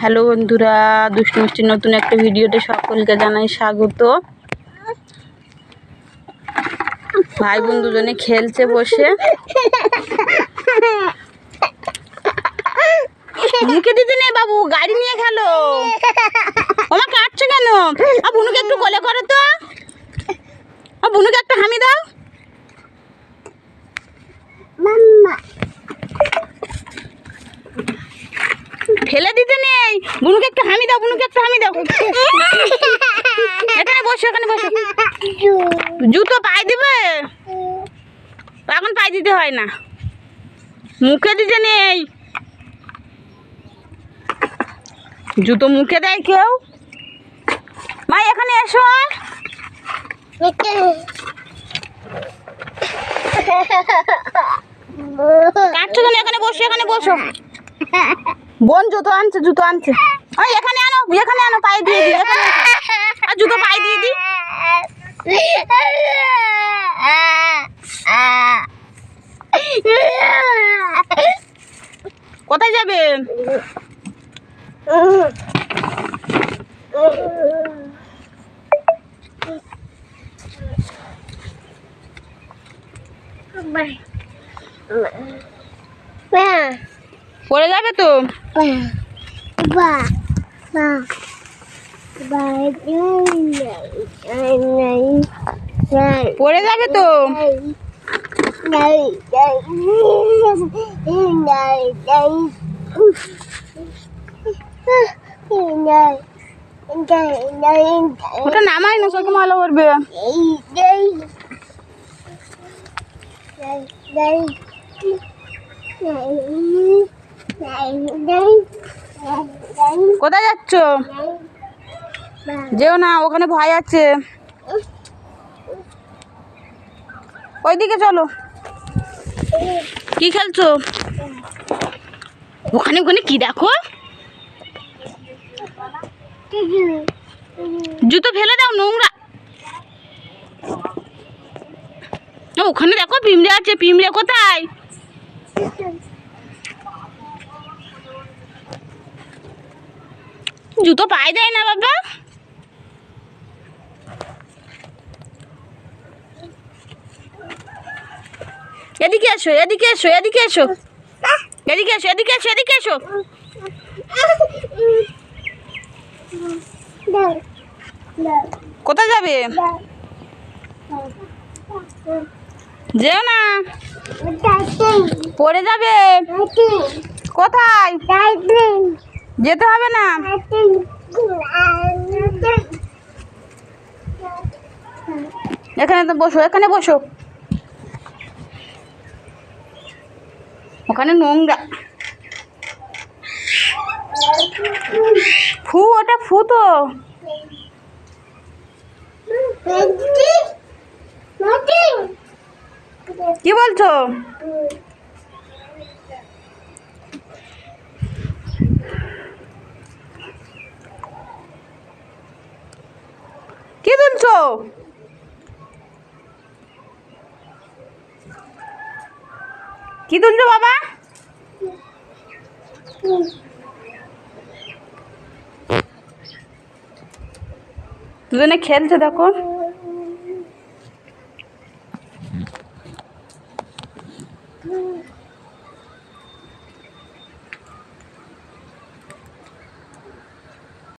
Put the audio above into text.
Hello বন্ধুরা, দুষ্টু মিষ্টির নতুন একটা ভিডিওতে সকলকে জানাই স্বাগত। ভাই বোন দুজনে খেলছে বসে। মুখে দিতে নেই বাবু, গাড়ি নিয়ে খেলো। ওমা কাটছো কেন? বুনুকে একটু কোলে করো তো। বুনুকে একটা হামি দাও। ফেলে দিতে নেই, বুনুকে একটা হামি দাও, বুনুকে একটা হামি দাও। এখানে বসো, এখানে বসো। জুতো পায়ে দিবে? এখন পায়ে দিতে হয় না, মুখে দিতে নেই। জুতো মুখে দেয় কেউ? মা এখানে এসো। কাটছো কেন? এখানে বসো, এখানে বসো। বোন জুতো আনছে, জুতো আনছে। এখানে আনো, এখানে আনো, পায়ে দিয়ে দিই। আর জুতো পায়ে দিয়ে দিই। কোথায় যাবে? পড়ে যাবে তো। পড়ে যাবে তো। ওটা নামাই না, চোখে ময়লা করবে। কোথায় যাচ্ছ? যেও না, ওখানে ভয় আছে। ওইদিকে চলো। কি খেলছো? ওখানে ওখানে কি দেখো? জুতো ফেলে দাও, নোংরা। ওখানে দেখো পিঁমড়ে আছে। পিঁমড়ে কোথায়? জুতো পায়ে দেয় না বাবা। এদিকে এসো, এদিকে এসো, এদিকে এসো, এদিকে এসো, এদিকে এসো, এদিকে এসো। কোথায় যাবে? যেও না, পড়ে যাবে। কোথায়? যেতে হবে না। এখানে তো বসো, এখানে বসো। ওখানে নোংরা। ফু, ওটা ফু তো। কি বলছো? কি তুলছো? কি তুলছো বাবা? দুজনে খেলছে দেখো।